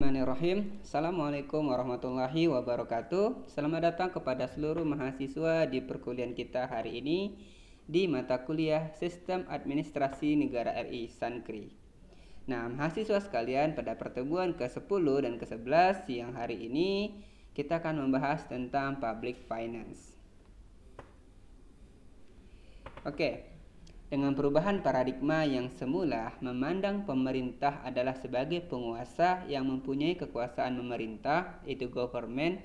Bismillahirrahmanirrahim. Assalamualaikum warahmatullahi wabarakatuh. Selamat datang kepada seluruh mahasiswa di perkuliahan kita hari ini di mata kuliah Sistem Administrasi Negara RI Sankri. Nah, mahasiswa sekalian, pada pertemuan ke-10 dan ke-11 siang hari ini kita akan membahas tentang public finance. Oke. Dengan perubahan paradigma yang semula memandang pemerintah adalah sebagai penguasa yang mempunyai kekuasaan memerintah, yaitu government,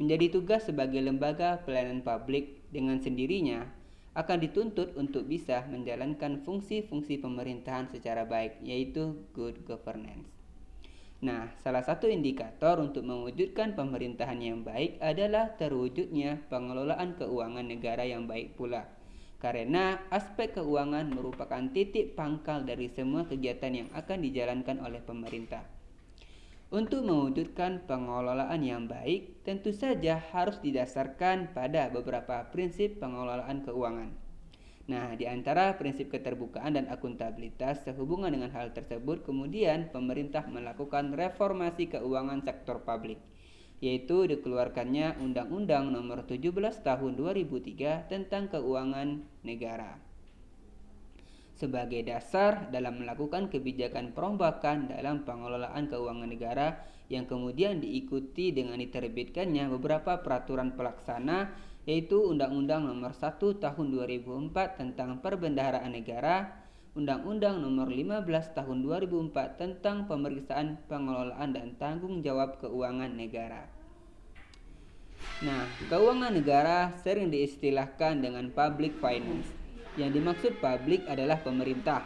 menjadi tugas sebagai lembaga pelayanan publik dengan sendirinya akan dituntut untuk bisa menjalankan fungsi-fungsi pemerintahan secara baik, yaitu good governance. Nah, salah satu indikator untuk mewujudkan pemerintahan yang baik adalah terwujudnya pengelolaan keuangan negara yang baik pula. Karena aspek keuangan merupakan titik pangkal dari semua kegiatan yang akan dijalankan oleh pemerintah. Untuk mewujudkan pengelolaan yang baik, tentu saja harus didasarkan pada beberapa prinsip pengelolaan keuangan. Nah, di antara prinsip keterbukaan dan akuntabilitas sehubungan dengan hal tersebut, kemudian pemerintah melakukan reformasi keuangan sektor publik, yaitu dikeluarkannya Undang-Undang Nomor 17 Tahun 2003 tentang Keuangan Negara sebagai dasar dalam melakukan kebijakan perombakan dalam pengelolaan keuangan negara, yang kemudian diikuti dengan diterbitkannya beberapa peraturan pelaksana, yaitu Undang-Undang Nomor 1 Tahun 2004 tentang Perbendaharaan Negara, Undang-Undang Nomor 15 Tahun 2004 tentang Pemeriksaan Pengelolaan dan Tanggung Jawab Keuangan Negara. Nah, keuangan negara sering diistilahkan dengan public finance. Yang dimaksud public adalah pemerintah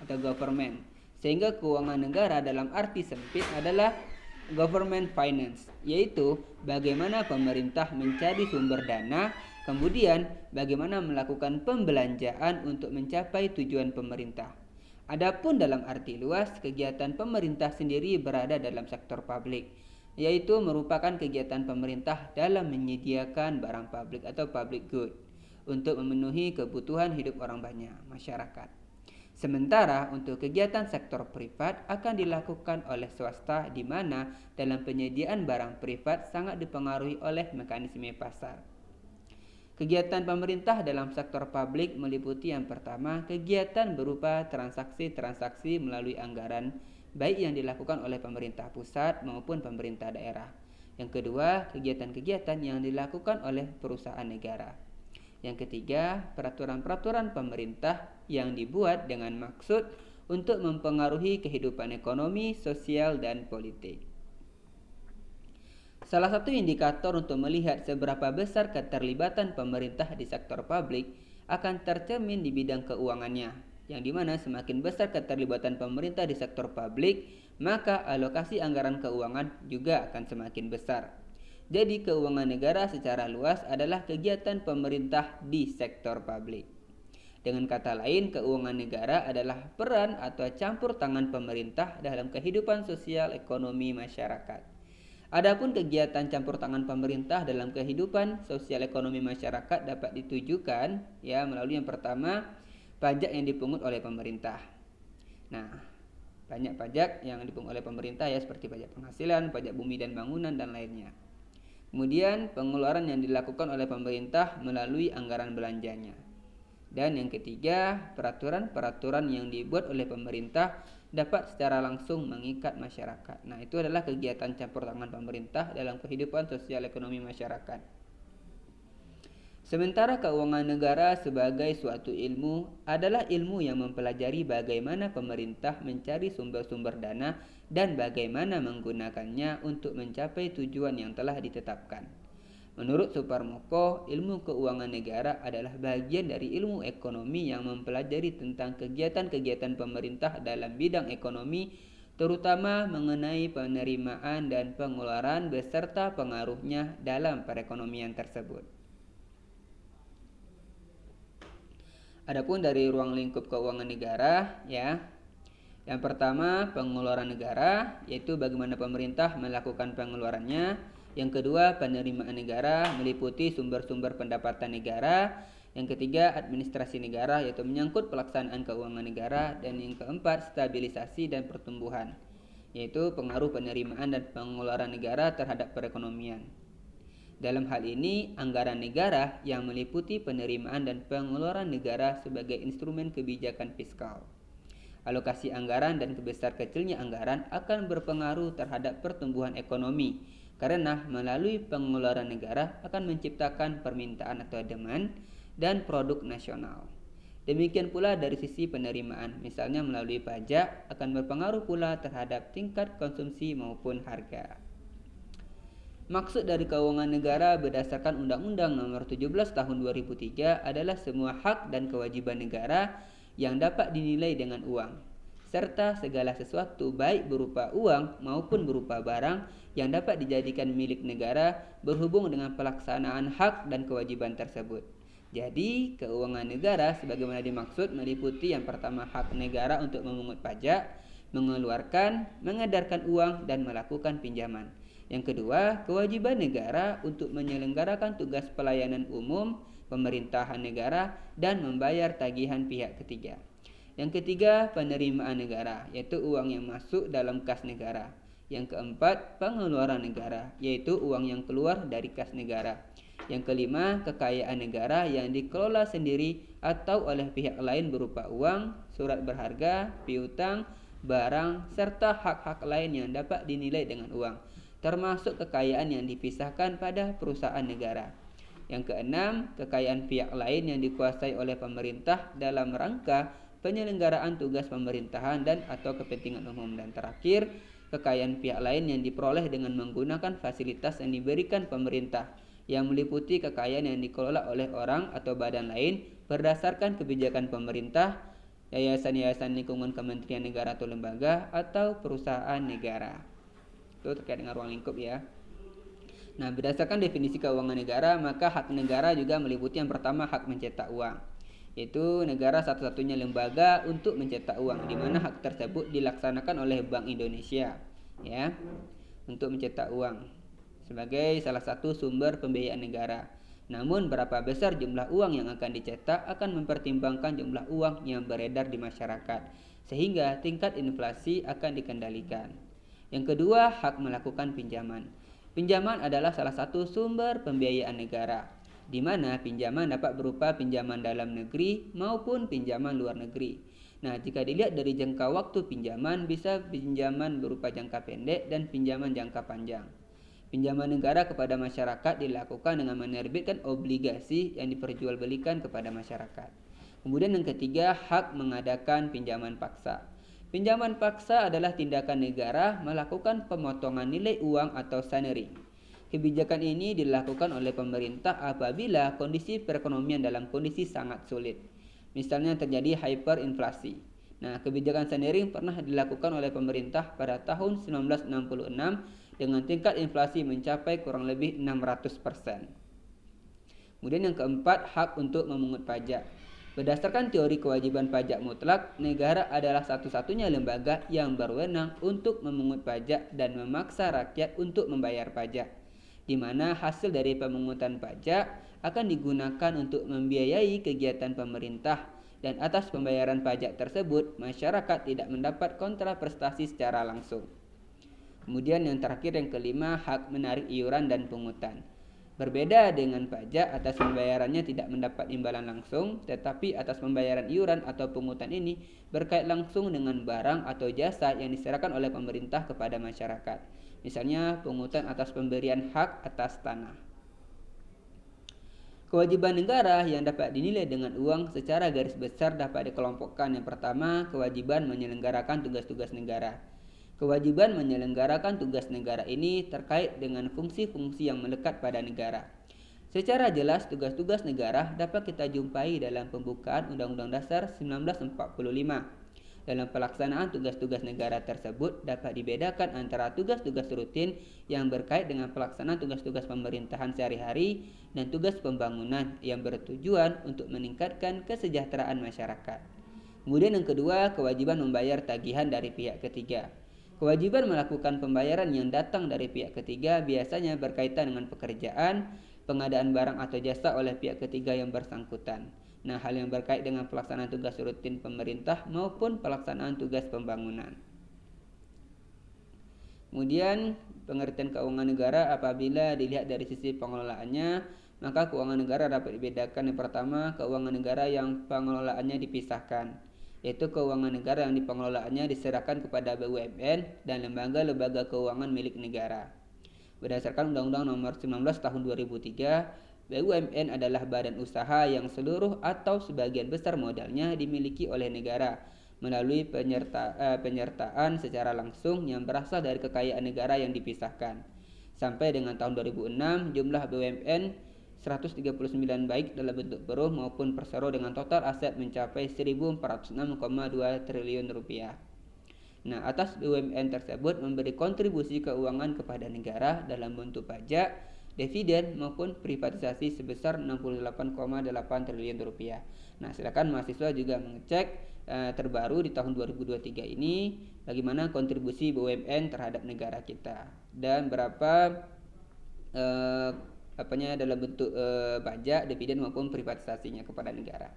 atau government, sehingga keuangan negara dalam arti sempit adalah government finance, yaitu bagaimana pemerintah mencari sumber dana, kemudian bagaimana melakukan pembelanjaan untuk mencapai tujuan pemerintah. Adapun dalam arti luas, kegiatan pemerintah sendiri berada dalam sektor publik, yaitu merupakan kegiatan pemerintah dalam menyediakan barang publik atau public good untuk memenuhi kebutuhan hidup orang banyak masyarakat. Sementara untuk kegiatan sektor privat akan dilakukan oleh swasta, di mana dalam penyediaan barang privat sangat dipengaruhi oleh mekanisme pasar. Kegiatan pemerintah dalam sektor publik meliputi yang pertama, kegiatan berupa transaksi-transaksi melalui anggaran, baik yang dilakukan oleh pemerintah pusat maupun pemerintah daerah. Yang kedua, kegiatan-kegiatan yang dilakukan oleh perusahaan negara. Yang ketiga, peraturan-peraturan pemerintah yang dibuat dengan maksud untuk mempengaruhi kehidupan ekonomi, sosial, dan politik. Salah satu indikator untuk melihat seberapa besar keterlibatan pemerintah di sektor publik akan tercermin di bidang keuangannya, yang dimana semakin besar keterlibatan pemerintah di sektor publik, maka alokasi anggaran keuangan juga akan semakin besar. Jadi keuangan negara secara luas adalah kegiatan pemerintah di sektor publik. Dengan kata lain, keuangan negara adalah peran atau campur tangan pemerintah dalam kehidupan sosial ekonomi masyarakat. Adapun kegiatan campur tangan pemerintah dalam kehidupan sosial ekonomi masyarakat dapat ditujukan melalui yang pertama, pajak yang dipungut oleh pemerintah. Nah, banyak pajak yang dipungut oleh pemerintah seperti pajak penghasilan, pajak bumi dan bangunan, dan lainnya. Kemudian pengeluaran yang dilakukan oleh pemerintah melalui anggaran belanjanya. Dan yang ketiga, peraturan-peraturan yang dibuat oleh pemerintah dapat secara langsung mengikat masyarakat. Nah, itu adalah kegiatan campur tangan pemerintah dalam kehidupan sosial ekonomi masyarakat. Sementara keuangan negara sebagai suatu ilmu adalah ilmu yang mempelajari bagaimana pemerintah mencari sumber-sumber dana dan bagaimana menggunakannya untuk mencapai tujuan yang telah ditetapkan. Menurut Suparmoko, ilmu keuangan negara adalah bagian dari ilmu ekonomi yang mempelajari tentang kegiatan-kegiatan pemerintah dalam bidang ekonomi, terutama mengenai penerimaan dan pengeluaran beserta pengaruhnya dalam perekonomian tersebut. Adapun dari ruang lingkup keuangan negara, yang pertama pengeluaran negara, yaitu bagaimana pemerintah melakukan pengeluarannya. Yang kedua, penerimaan negara meliputi sumber-sumber pendapatan negara. Yang ketiga, administrasi negara, yaitu menyangkut pelaksanaan keuangan negara. Dan yang keempat, stabilisasi dan pertumbuhan. yaitu pengaruh penerimaan dan pengeluaran negara terhadap perekonomian. Dalam hal ini, anggaran negara yang meliputi penerimaan dan pengeluaran negara sebagai instrumen kebijakan fiskal. Alokasi anggaran dan kebesar kecilnya anggaran akan berpengaruh terhadap pertumbuhan ekonomi, karena melalui pengeluaran negara akan menciptakan permintaan atau demand dan produk nasional. Demikian pula dari sisi penerimaan, misalnya melalui pajak akan berpengaruh pula terhadap tingkat konsumsi maupun harga. Maksud dari keuangan negara berdasarkan Undang-Undang Nomor 17 Tahun 2003 adalah semua hak dan kewajiban negara yang dapat dinilai dengan uang, serta segala sesuatu baik berupa uang maupun berupa barang yang dapat dijadikan milik negara berhubung dengan pelaksanaan hak dan kewajiban tersebut. Jadi, keuangan negara sebagaimana dimaksud meliputi yang pertama hak negara untuk memungut pajak, mengeluarkan, mengedarkan uang, dan melakukan pinjaman. Yang kedua, kewajiban negara untuk menyelenggarakan tugas pelayanan umum, pemerintahan negara, dan membayar tagihan pihak ketiga. Yang ketiga, penerimaan negara, yaitu uang yang masuk dalam kas negara. Yang keempat, pengeluaran negara, yaitu uang yang keluar dari kas negara. Yang kelima, kekayaan negara yang dikelola sendiri atau oleh pihak lain berupa uang, surat berharga, piutang, barang, serta hak-hak lain yang dapat dinilai dengan uang, termasuk kekayaan yang dipisahkan pada perusahaan negara. Yang keenam, kekayaan pihak lain yang dikuasai oleh pemerintah dalam rangka penyelenggaraan tugas pemerintahan dan atau kepentingan umum. Dan terakhir, kekayaan pihak lain yang diperoleh dengan menggunakan fasilitas yang diberikan pemerintah, yang meliputi kekayaan yang dikelola oleh orang atau badan lain berdasarkan kebijakan pemerintah, yayasan-yayasan lingkungan kementerian negara atau lembaga, atau perusahaan negara. Itu terkait dengan ruang lingkup ya. Nah, berdasarkan definisi keuangan negara, maka hak negara juga meliputi yang pertama hak mencetak uang, yaitu negara satu-satunya lembaga untuk mencetak uang, di mana hak tersebut dilaksanakan oleh Bank Indonesia, ya, untuk mencetak uang sebagai salah satu sumber pembiayaan negara. Namun, berapa besar jumlah uang yang akan dicetak akan mempertimbangkan jumlah uang yang beredar di masyarakat, sehingga tingkat inflasi akan dikendalikan. Yang kedua, hak melakukan pinjaman. Pinjaman adalah salah satu sumber pembiayaan negara, di mana pinjaman dapat berupa pinjaman dalam negeri maupun pinjaman luar negeri. Nah, jika dilihat dari jangka waktu pinjaman, bisa pinjaman berupa jangka pendek dan pinjaman jangka panjang. Pinjaman negara kepada masyarakat dilakukan dengan menerbitkan obligasi yang diperjualbelikan kepada masyarakat. Kemudian yang ketiga, hak mengadakan pinjaman paksa. Pinjaman paksa adalah tindakan negara melakukan pemotongan nilai uang atau sanering. Kebijakan ini dilakukan oleh pemerintah apabila kondisi perekonomian dalam kondisi sangat sulit. Misalnya terjadi hyperinflasi. Nah, kebijakan sanering pernah dilakukan oleh pemerintah pada tahun 1966 dengan tingkat inflasi mencapai kurang lebih 600%. Kemudian yang keempat, hak untuk memungut pajak. Berdasarkan teori kewajiban pajak mutlak, negara adalah satu-satunya lembaga yang berwenang untuk memungut pajak dan memaksa rakyat untuk membayar pajak, di mana hasil dari pemungutan pajak akan digunakan untuk membiayai kegiatan pemerintah, dan atas pembayaran pajak tersebut, masyarakat tidak mendapat kontraprestasi secara langsung. Kemudian yang terakhir, yang kelima, hak menarik iuran dan pungutan. Berbeda dengan pajak, atas pembayarannya tidak mendapat imbalan langsung, tetapi atas pembayaran iuran atau pungutan ini berkait langsung dengan barang atau jasa yang diserahkan oleh pemerintah kepada masyarakat. Misalnya pungutan atas pemberian hak atas tanah. Kewajiban negara yang dapat dinilai dengan uang secara garis besar dapat dikelompokkan. Yang pertama, kewajiban menyelenggarakan tugas-tugas negara. Kewajiban menyelenggarakan tugas negara ini terkait dengan fungsi-fungsi yang melekat pada negara. Secara jelas, tugas-tugas negara dapat kita jumpai dalam pembukaan Undang-Undang Dasar 1945. Dalam pelaksanaan tugas-tugas negara tersebut dapat dibedakan antara tugas-tugas rutin yang berkait dengan pelaksanaan tugas-tugas pemerintahan sehari-hari dan tugas pembangunan yang bertujuan untuk meningkatkan kesejahteraan masyarakat. Kemudian yang kedua, kewajiban membayar tagihan dari pihak ketiga. Kewajiban melakukan pembayaran yang datang dari pihak ketiga biasanya berkaitan dengan pekerjaan, pengadaan barang atau jasa oleh pihak ketiga yang bersangkutan. Nah, hal yang berkait dengan pelaksanaan tugas rutin pemerintah maupun pelaksanaan tugas pembangunan. Kemudian pengertian keuangan negara apabila dilihat dari sisi pengelolaannya, maka keuangan negara dapat dibedakan. Yang pertama, keuangan negara yang pengelolaannya dipisahkan, yaitu keuangan negara yang pengelolaannya diserahkan kepada BUMN dan lembaga-lembaga keuangan milik negara. Berdasarkan Undang-Undang Nomor 19 Tahun 2003, BUMN adalah badan usaha yang seluruh atau sebagian besar modalnya dimiliki oleh negara melalui penyertaan secara langsung yang berasal dari kekayaan negara yang dipisahkan. Sampai dengan tahun 2006, jumlah BUMN 139 baik dalam bentuk peruh maupun persero dengan total aset mencapai 1.406,2 triliun rupiah. Nah, atas BUMN tersebut memberi kontribusi keuangan kepada negara dalam bentuk pajak, dividen maupun privatisasi sebesar 68,8 triliun rupiah. Nah, silakan mahasiswa juga mengecek terbaru di tahun 2023 ini bagaimana kontribusi BUMN terhadap negara kita dan berapa dalam bentuk pajak, dividen maupun privatisasinya kepada negara.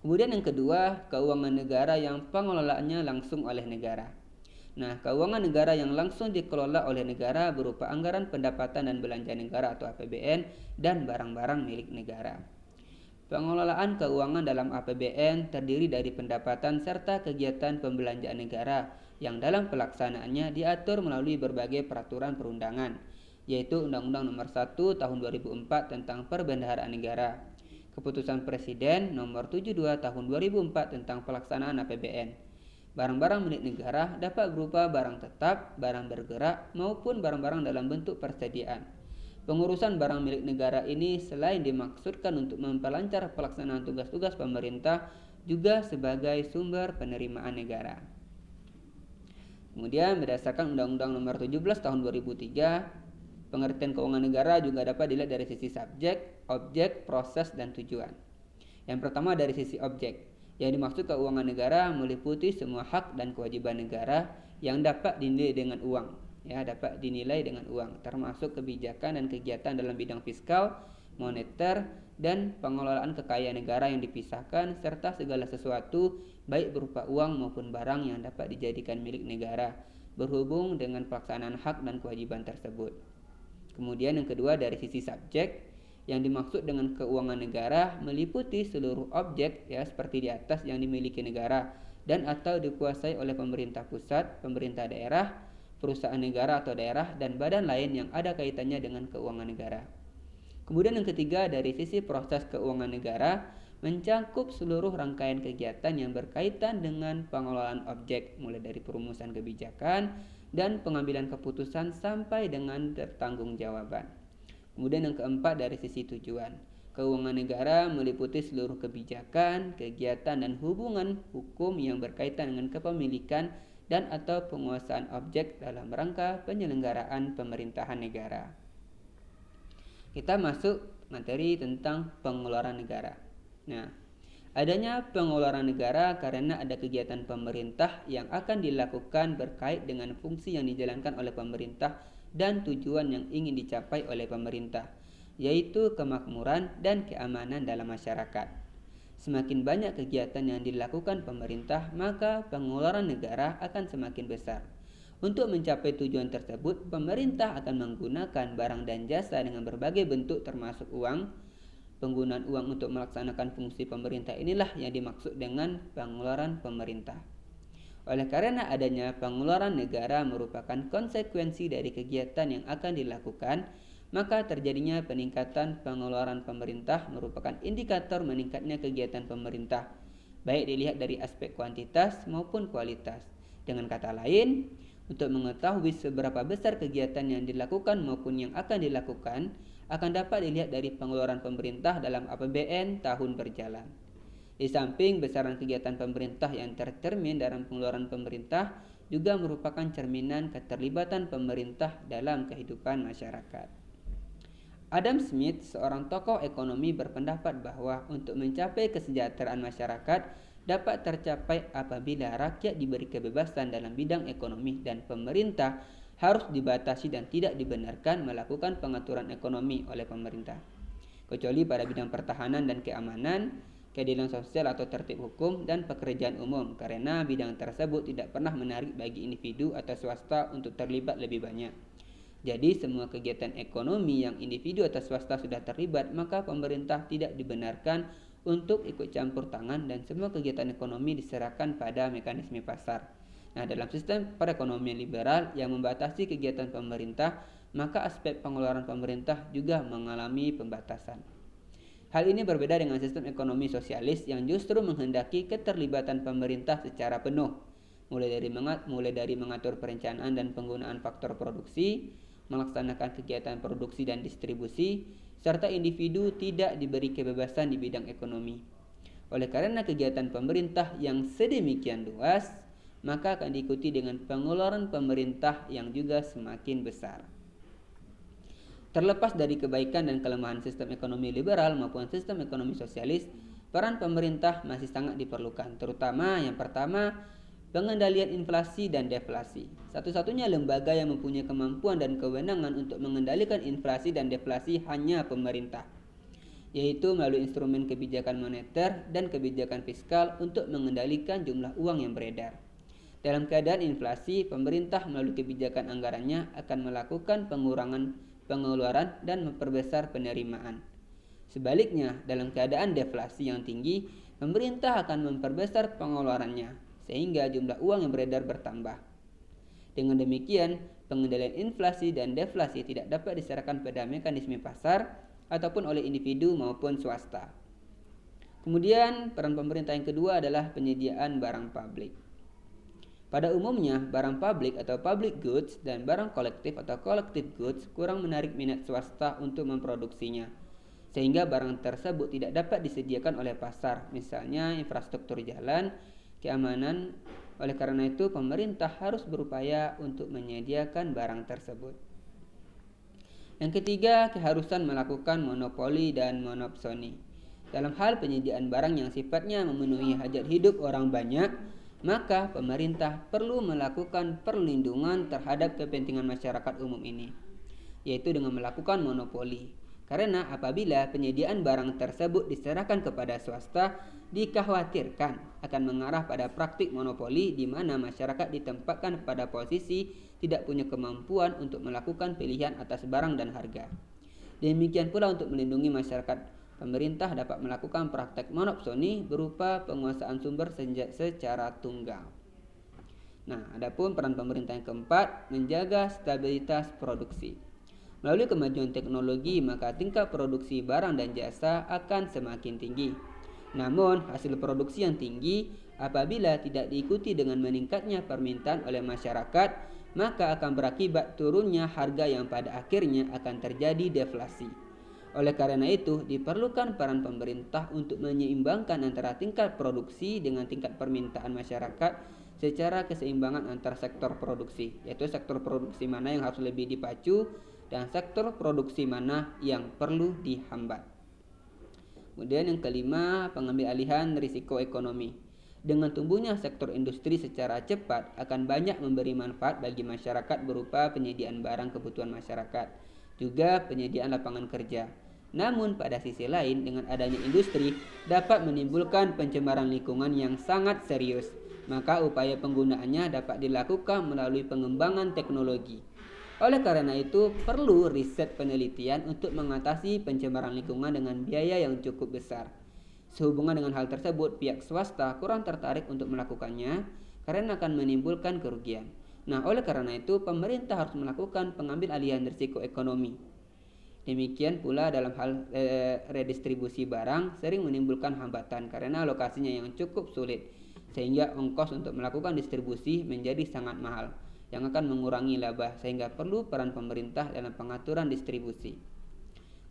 Kemudian yang kedua, keuangan negara yang pengelolaannya langsung oleh negara. Nah, keuangan negara yang langsung dikelola oleh negara berupa anggaran pendapatan dan belanja negara atau APBN dan barang-barang milik negara. Pengelolaan keuangan dalam APBN terdiri dari pendapatan serta kegiatan pembelanjaan negara yang dalam pelaksanaannya diatur melalui berbagai peraturan perundangan, yaitu Undang-Undang Nomor 1 Tahun 2004 tentang Perbendaharaan Negara, Keputusan Presiden Nomor 72 Tahun 2004 tentang pelaksanaan APBN. Barang-barang milik negara dapat berupa barang tetap, barang bergerak, maupun barang-barang dalam bentuk persediaan. Pengurusan barang milik negara ini selain dimaksudkan untuk memperlancar pelaksanaan tugas-tugas pemerintah, juga sebagai sumber penerimaan negara. Kemudian berdasarkan Undang-Undang Nomor 17 Tahun 2003, pengertian keuangan negara juga dapat dilihat dari sisi subjek, objek, proses, dan tujuan. Yang pertama dari sisi objek. Yang dimaksud keuangan negara meliputi semua hak dan kewajiban negara yang dapat dinilai dengan uang. Dapat dinilai dengan uang, termasuk kebijakan dan kegiatan dalam bidang fiskal, moneter, dan pengelolaan kekayaan negara yang dipisahkan, serta segala sesuatu baik berupa uang maupun barang yang dapat dijadikan milik negara berhubung dengan pelaksanaan hak dan kewajiban tersebut. Kemudian yang kedua dari sisi subjek, yang dimaksud dengan keuangan negara meliputi seluruh objek seperti di atas yang dimiliki negara dan atau dikuasai oleh pemerintah pusat, pemerintah daerah, perusahaan negara atau daerah, dan badan lain yang ada kaitannya dengan keuangan negara. Kemudian yang ketiga dari sisi proses keuangan negara mencakup seluruh rangkaian kegiatan yang berkaitan dengan pengelolaan objek, mulai dari perumusan kebijakan dan pengambilan keputusan sampai dengan pertanggungjawaban. Kemudian yang keempat dari sisi tujuan. Keuangan negara meliputi seluruh kebijakan, kegiatan, dan hubungan hukum yang berkaitan dengan kepemilikan dan atau penguasaan objek dalam rangka penyelenggaraan pemerintahan negara. Kita masuk materi tentang pengeluaran negara. Nah, adanya pengeluaran negara karena ada kegiatan pemerintah yang akan dilakukan berkait dengan fungsi yang dijalankan oleh pemerintah dan tujuan yang ingin dicapai oleh pemerintah, yaitu kemakmuran dan keamanan dalam masyarakat. Semakin banyak kegiatan yang dilakukan pemerintah, maka pengeluaran negara akan semakin besar. Untuk mencapai tujuan tersebut, pemerintah akan menggunakan barang dan jasa dengan berbagai bentuk termasuk uang. Penggunaan uang untuk melaksanakan fungsi pemerintah inilah yang dimaksud dengan pengeluaran pemerintah. Oleh karena adanya pengeluaran negara merupakan konsekuensi dari kegiatan yang akan dilakukan, maka terjadinya peningkatan pengeluaran pemerintah merupakan indikator meningkatnya kegiatan pemerintah, baik dilihat dari aspek kuantitas maupun kualitas. Dengan kata lain, untuk mengetahui seberapa besar kegiatan yang dilakukan maupun yang akan dilakukan, akan dapat dilihat dari pengeluaran pemerintah dalam APBN tahun berjalan. Di samping besaran kegiatan pemerintah yang tercermin dalam pengeluaran pemerintah, juga merupakan cerminan keterlibatan pemerintah dalam kehidupan masyarakat. Adam Smith, seorang tokoh ekonomi, berpendapat bahwa untuk mencapai kesejahteraan masyarakat dapat tercapai apabila rakyat diberi kebebasan dalam bidang ekonomi dan pemerintah harus dibatasi dan tidak dibenarkan melakukan pengaturan ekonomi oleh pemerintah, kecuali pada bidang pertahanan dan keamanan. keadilan sosial atau tertib hukum, dan pekerjaan umum, karena bidang tersebut tidak pernah menarik bagi individu atau swasta untuk terlibat lebih banyak. Jadi semua kegiatan ekonomi yang individu atau swasta sudah terlibat, maka pemerintah tidak dibenarkan untuk ikut campur tangan dan semua kegiatan ekonomi diserahkan pada mekanisme pasar. Nah, dalam sistem perekonomian liberal yang membatasi kegiatan pemerintah, maka aspek pengeluaran pemerintah juga mengalami pembatasan. Hal ini berbeda dengan sistem ekonomi sosialis yang justru menghendaki keterlibatan pemerintah secara penuh, mulai dari mengatur perencanaan dan penggunaan faktor produksi, melaksanakan kegiatan produksi dan distribusi, serta individu tidak diberi kebebasan di bidang ekonomi. Oleh karena kegiatan pemerintah yang sedemikian luas, maka akan diikuti dengan pengeluaran pemerintah yang juga semakin besar. Terlepas dari kebaikan dan kelemahan sistem ekonomi liberal maupun sistem ekonomi sosialis, peran pemerintah masih sangat diperlukan, terutama yang pertama, pengendalian inflasi dan deflasi. Satu-satunya lembaga yang mempunyai kemampuan dan kewenangan untuk mengendalikan inflasi dan deflasi hanya pemerintah, yaitu melalui instrumen kebijakan moneter dan kebijakan fiskal untuk mengendalikan jumlah uang yang beredar. Dalam keadaan inflasi, pemerintah melalui kebijakan anggarannya akan melakukan pengurangan pengeluaran dan memperbesar penerimaan. Sebaliknya, dalam keadaan deflasi yang tinggi, pemerintah akan memperbesar pengeluarannya sehingga jumlah uang yang beredar bertambah. Dengan demikian, pengendalian inflasi dan deflasi tidak dapat diserahkan pada mekanisme pasar ataupun oleh individu maupun swasta. Kemudian, peran pemerintah yang kedua adalah penyediaan barang publik. Pada umumnya, barang publik atau public goods dan barang kolektif atau collective goods kurang menarik minat swasta untuk memproduksinya, sehingga barang tersebut tidak dapat disediakan oleh pasar, misalnya infrastruktur jalan, keamanan. Oleh karena itu, pemerintah harus berupaya untuk menyediakan barang tersebut. Yang ketiga, keharusan melakukan monopoli dan monopsoni. Dalam hal penyediaan barang yang sifatnya memenuhi hajat hidup orang banyak, maka pemerintah perlu melakukan perlindungan terhadap kepentingan masyarakat umum ini, yaitu dengan melakukan monopoli. Karena apabila penyediaan barang tersebut diserahkan kepada swasta, dikhawatirkan akan mengarah pada praktik monopoli di mana masyarakat ditempatkan pada posisi tidak punya kemampuan untuk melakukan pilihan atas barang dan harga. Demikian pula untuk melindungi masyarakat, pemerintah dapat melakukan praktek monopsoni berupa penguasaan sumber secara tunggal. Nah, adapun peran pemerintah yang keempat, menjaga stabilitas produksi. Melalui kemajuan teknologi, maka tingkat produksi barang dan jasa akan semakin tinggi. Namun, hasil produksi yang tinggi apabila tidak diikuti dengan meningkatnya permintaan oleh masyarakat, maka akan berakibat turunnya harga yang pada akhirnya akan terjadi deflasi. Oleh karena itu, diperlukan peran pemerintah untuk menyeimbangkan antara tingkat produksi dengan tingkat permintaan masyarakat secara keseimbangan antar sektor produksi, yaitu sektor produksi mana yang harus lebih dipacu dan sektor produksi mana yang perlu dihambat. Kemudian yang kelima, pengambil alihan risiko ekonomi. Dengan tumbuhnya sektor industri secara cepat akan banyak memberi manfaat bagi masyarakat berupa penyediaan barang kebutuhan masyarakat, juga penyediaan lapangan kerja. Namun pada sisi lain, dengan adanya industri dapat menimbulkan pencemaran lingkungan yang sangat serius. Maka upaya penggunaannya dapat dilakukan melalui pengembangan teknologi. Oleh karena itu, perlu riset penelitian untuk mengatasi pencemaran lingkungan dengan biaya yang cukup besar. Sehubungan dengan hal tersebut, pihak swasta kurang tertarik untuk melakukannya karena akan menimbulkan kerugian. Nah, oleh karena itu, pemerintah harus melakukan pengambil alihan risiko ekonomi. Demikian pula dalam hal redistribusi barang sering menimbulkan hambatan karena lokasinya yang cukup sulit, sehingga ongkos untuk melakukan distribusi menjadi sangat mahal, yang akan mengurangi laba, sehingga perlu peran pemerintah dalam pengaturan distribusi.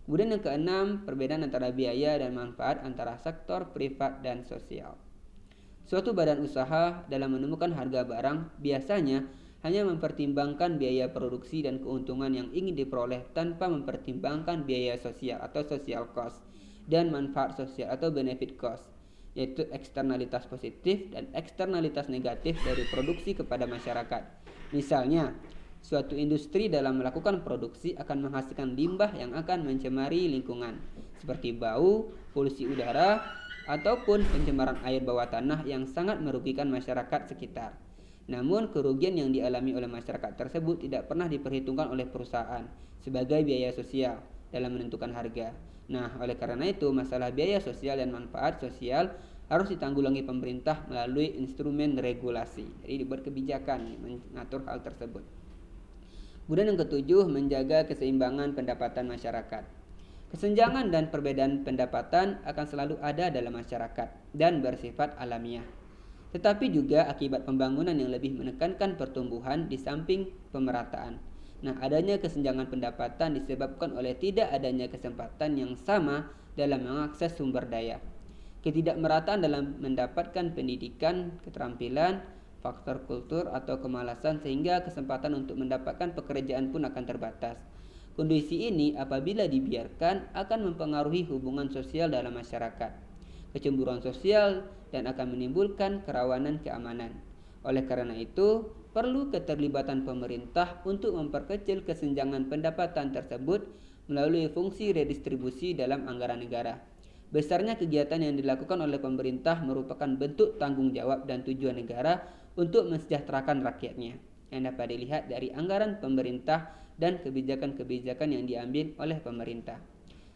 Kemudian yang keenam, perbedaan antara biaya dan manfaat antara sektor privat dan sosial. Suatu badan usaha dalam menemukan harga barang biasanya hanya mempertimbangkan biaya produksi dan keuntungan yang ingin diperoleh tanpa mempertimbangkan biaya sosial atau social cost dan manfaat sosial atau benefit cost, yaitu eksternalitas positif dan eksternalitas negatif dari produksi kepada masyarakat. Misalnya, suatu industri dalam melakukan produksi akan menghasilkan limbah yang akan mencemari lingkungan, seperti bau, polusi udara, ataupun pencemaran air bawah tanah yang sangat merugikan masyarakat sekitar. Namun, kerugian yang dialami oleh masyarakat tersebut tidak pernah diperhitungkan oleh perusahaan sebagai biaya sosial dalam menentukan harga. Nah, oleh karena itu, masalah biaya sosial dan manfaat sosial harus ditanggulangi pemerintah melalui instrumen regulasi. Jadi dibuat kebijakan mengatur hal tersebut. Kemudian yang ketujuh, menjaga keseimbangan pendapatan masyarakat. Kesenjangan dan perbedaan pendapatan akan selalu ada dalam masyarakat dan bersifat alamiah. Tetapi juga akibat pembangunan yang lebih menekankan pertumbuhan di samping pemerataan. Nah, adanya kesenjangan pendapatan disebabkan oleh tidak adanya kesempatan yang sama dalam mengakses sumber daya. Ketidakmerataan dalam mendapatkan pendidikan, keterampilan, faktor kultur atau kemalasan sehingga kesempatan untuk mendapatkan pekerjaan pun akan terbatas. Kondisi ini apabila dibiarkan akan mempengaruhi hubungan sosial dalam masyarakat, kecemburuan sosial, dan akan menimbulkan kerawanan keamanan. Oleh karena itu, perlu keterlibatan pemerintah untuk memperkecil kesenjangan pendapatan tersebut melalui fungsi redistribusi dalam anggaran negara. Besarnya kegiatan yang dilakukan oleh pemerintah merupakan bentuk tanggung jawab dan tujuan negara untuk mensejahterakan rakyatnya, yang dapat dilihat dari anggaran pemerintah dan kebijakan-kebijakan yang diambil oleh pemerintah.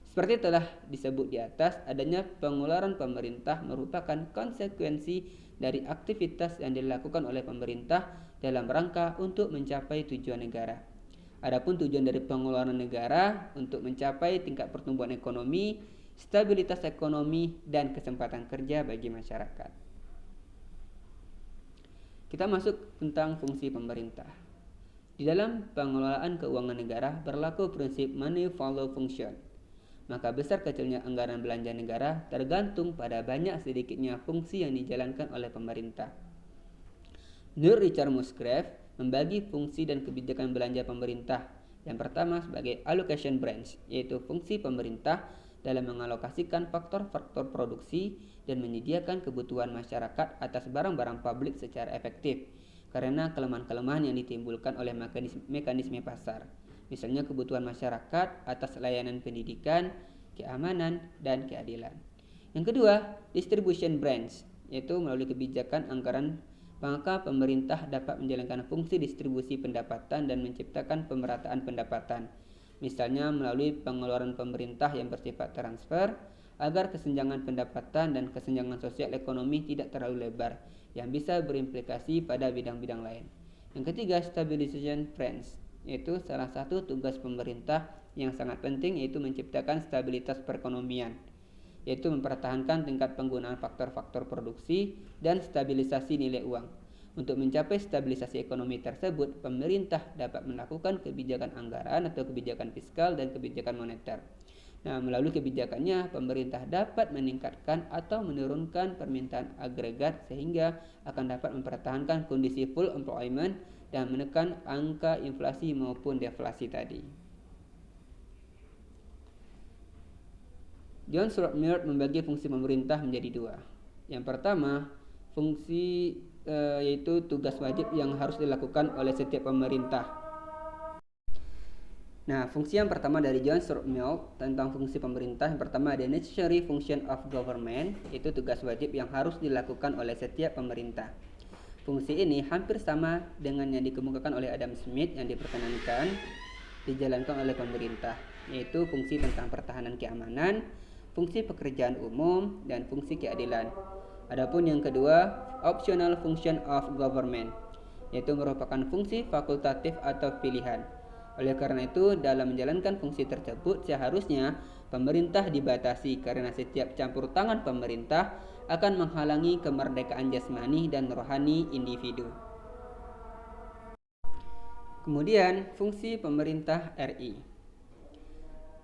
Seperti telah disebut di atas, adanya pengeluaran pemerintah merupakan konsekuensi dari aktivitas yang dilakukan oleh pemerintah dalam rangka untuk mencapai tujuan negara. Adapun tujuan dari pengeluaran negara untuk mencapai tingkat pertumbuhan ekonomi, stabilitas ekonomi, dan kesempatan kerja bagi masyarakat. Kita masuk tentang fungsi pemerintah. Di dalam pengelolaan keuangan negara berlaku prinsip money follow function. Maka besar kecilnya anggaran belanja negara tergantung pada banyak sedikitnya fungsi yang dijalankan oleh pemerintah. Menurut Richard Musgrave, membagi fungsi dan kebijakan belanja pemerintah. Yang pertama sebagai allocation branch, yaitu fungsi pemerintah dalam mengalokasikan faktor-faktor produksi dan menyediakan kebutuhan masyarakat atas barang-barang publik secara efektif karena kelemahan-kelemahan yang ditimbulkan oleh mekanisme pasar. Misalnya kebutuhan masyarakat atas layanan pendidikan, keamanan, dan keadilan. Yang kedua, distribution branch, yaitu melalui kebijakan anggaran maka pemerintah dapat menjalankan fungsi distribusi pendapatan dan menciptakan pemerataan pendapatan. Misalnya melalui pengeluaran pemerintah yang bersifat transfer agar kesenjangan pendapatan dan kesenjangan sosial ekonomi tidak terlalu lebar yang bisa berimplikasi pada bidang-bidang lain. Yang ketiga, stabilization branch, yaitu salah satu tugas pemerintah yang sangat penting yaitu menciptakan stabilitas perekonomian, yaitu mempertahankan tingkat penggunaan faktor-faktor produksi dan stabilisasi nilai uang. Untuk mencapai stabilisasi ekonomi tersebut, pemerintah dapat melakukan kebijakan anggaran atau kebijakan fiskal dan kebijakan moneter. Nah, melalui kebijakannya, pemerintah dapat meningkatkan atau menurunkan permintaan agregat sehingga akan dapat mempertahankan kondisi full employment dan menekan angka inflasi maupun deflasi tadi. John Stuart Mill membagi fungsi pemerintah menjadi dua. Yang pertama, fungsi yaitu tugas wajib yang harus dilakukan oleh setiap pemerintah. Nah, fungsi yang pertama dari John Stuart Mill tentang fungsi pemerintah, yang pertama ada necessary function of government, itu tugas wajib yang harus dilakukan oleh setiap pemerintah. Fungsi ini hampir sama dengan yang dikemukakan oleh Adam Smith yang diperkenankan dijalankan oleh pemerintah, yaitu fungsi tentang pertahanan keamanan, fungsi pekerjaan umum, dan fungsi keadilan. Adapun yang kedua, optional function of government, yaitu merupakan fungsi fakultatif atau pilihan. Oleh karena itu, dalam menjalankan fungsi tersebut seharusnya pemerintah dibatasi karena setiap campur tangan pemerintah akan menghalangi kemerdekaan jasmani dan rohani individu. Kemudian, fungsi pemerintah RI.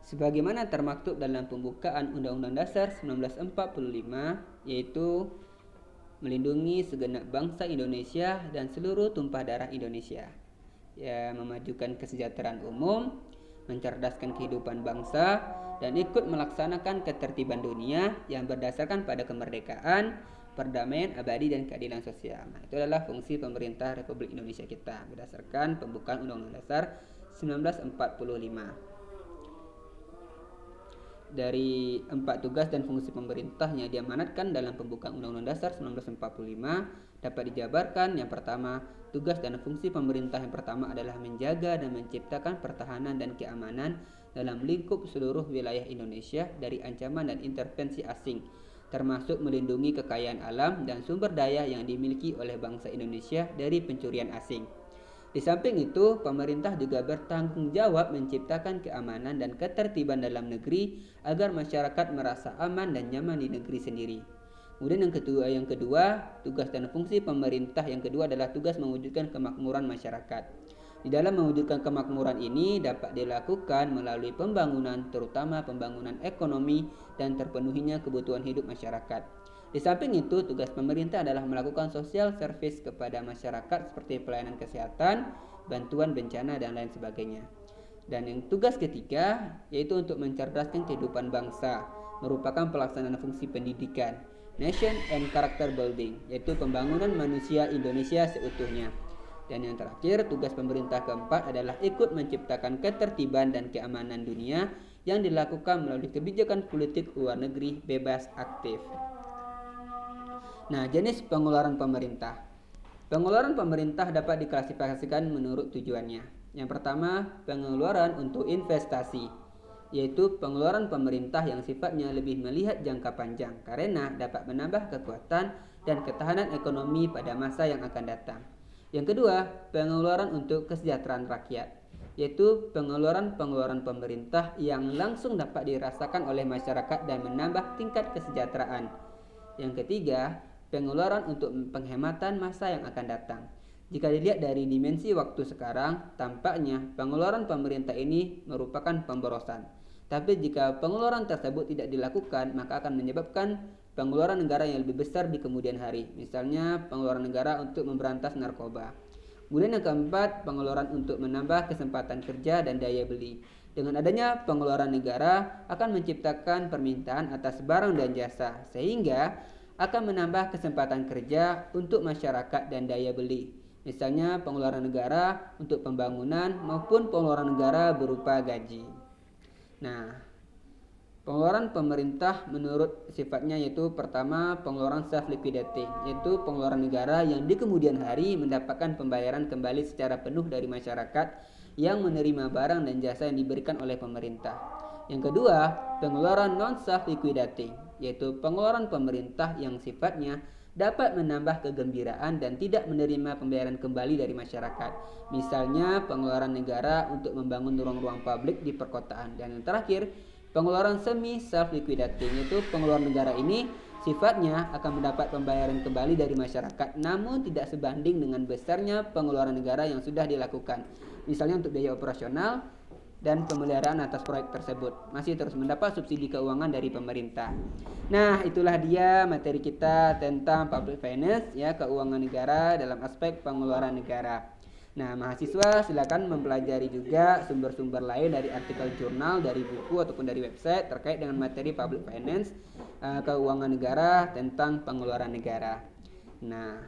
Sebagaimana termaktub dalam pembukaan Undang-Undang Dasar 1945, yaitu melindungi segenap bangsa Indonesia dan seluruh tumpah darah Indonesia. Ya, memajukan kesejahteraan umum, mencerdaskan kehidupan bangsa, dan ikut melaksanakan ketertiban dunia yang berdasarkan pada kemerdekaan, perdamaian abadi, dan keadilan sosial. Nah, itu adalah fungsi pemerintah Republik Indonesia kita berdasarkan pembukaan Undang-Undang Dasar 1945. dari 4 tugas dan fungsi pemerintah yang diamanatkan dalam pembukaan Undang-Undang Dasar 1945 dapat dijabarkan. Yang pertama, tugas dan fungsi pemerintah yang pertama adalah menjaga dan menciptakan pertahanan dan keamanan dalam lingkup seluruh wilayah Indonesia dari ancaman dan intervensi asing, termasuk melindungi kekayaan alam dan sumber daya yang dimiliki oleh bangsa Indonesia dari pencurian asing. Di samping itu, pemerintah juga bertanggung jawab menciptakan keamanan dan ketertiban dalam negeri agar masyarakat merasa aman dan nyaman di negeri sendiri. Kemudian yang kedua, tugas dan fungsi pemerintah yang kedua adalah tugas mewujudkan kemakmuran masyarakat. Di dalam mewujudkan kemakmuran ini dapat dilakukan melalui pembangunan, terutama pembangunan ekonomi dan terpenuhinya kebutuhan hidup masyarakat. Di samping itu, tugas pemerintah adalah melakukan social service kepada masyarakat seperti pelayanan kesehatan, bantuan bencana, dan lain sebagainya. Dan yang tugas ketiga yaitu untuk mencerdaskan kehidupan bangsa, merupakan pelaksanaan fungsi pendidikan, nation and character building, yaitu pembangunan manusia Indonesia seutuhnya. Dan yang terakhir, tugas pemerintah keempat adalah ikut menciptakan ketertiban dan keamanan dunia yang dilakukan melalui kebijakan politik luar negeri bebas aktif. Nah, jenis pengeluaran pemerintah. Pengeluaran pemerintah dapat diklasifikasikan menurut tujuannya. Yang pertama, pengeluaran untuk investasi, yaitu pengeluaran pemerintah yang sifatnya lebih melihat jangka panjang karena dapat menambah kekuatan dan ketahanan ekonomi pada masa yang akan datang. Yang kedua, pengeluaran untuk kesejahteraan rakyat, yaitu pengeluaran pemerintah yang langsung dapat dirasakan oleh masyarakat dan menambah tingkat kesejahteraan. Yang ketiga, pengeluaran untuk penghematan masa yang akan datang. Jika dilihat dari dimensi waktu sekarang, tampaknya pengeluaran pemerintah ini merupakan pemborosan. Tapi jika pengeluaran tersebut tidak dilakukan, maka akan menyebabkan pengeluaran negara yang lebih besar di kemudian hari. Misalnya pengeluaran negara untuk memberantas narkoba. Kemudian yang keempat, pengeluaran untuk menambah kesempatan kerja dan daya beli. Dengan adanya pengeluaran negara akan menciptakan permintaan atas barang dan jasa, sehingga akan menambah kesempatan kerja untuk masyarakat dan daya beli. Misalnya pengeluaran negara untuk pembangunan maupun pengeluaran negara berupa gaji. Nah, pengeluaran pemerintah menurut sifatnya yaitu pertama, pengeluaran self liquidating, yaitu pengeluaran negara yang di kemudian hari mendapatkan pembayaran kembali secara penuh dari masyarakat yang menerima barang dan jasa yang diberikan oleh pemerintah. Yang kedua, pengeluaran non self liquidating, yaitu pengeluaran pemerintah yang sifatnya dapat menambah kegembiraan dan tidak menerima pembayaran kembali dari masyarakat. Misalnya pengeluaran negara untuk membangun ruang-ruang publik di perkotaan. Dan yang terakhir, pengeluaran semi self liquidating, yaitu pengeluaran negara ini sifatnya akan mendapat pembayaran kembali dari masyarakat namun tidak sebanding dengan besarnya pengeluaran negara yang sudah dilakukan. Misalnya untuk biaya operasional dan pemeliharaan atas proyek tersebut masih terus mendapat subsidi keuangan dari pemerintah. Nah, itulah dia materi kita tentang public finance, ya, keuangan negara dalam aspek pengeluaran negara. Nah, mahasiswa silakan mempelajari juga sumber-sumber lain dari artikel jurnal, dari buku ataupun dari website terkait dengan materi public finance, keuangan negara tentang pengeluaran negara. Nah,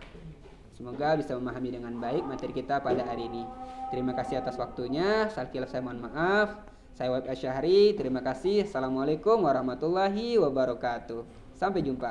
semoga bisa memahami dengan baik materi kita pada hari ini. Terima kasih atas waktunya. Salkilaf saya mohon maaf. Saya Wahid Asyahri. Terima kasih. Assalamualaikum warahmatullahi wabarakatuh. Sampai jumpa.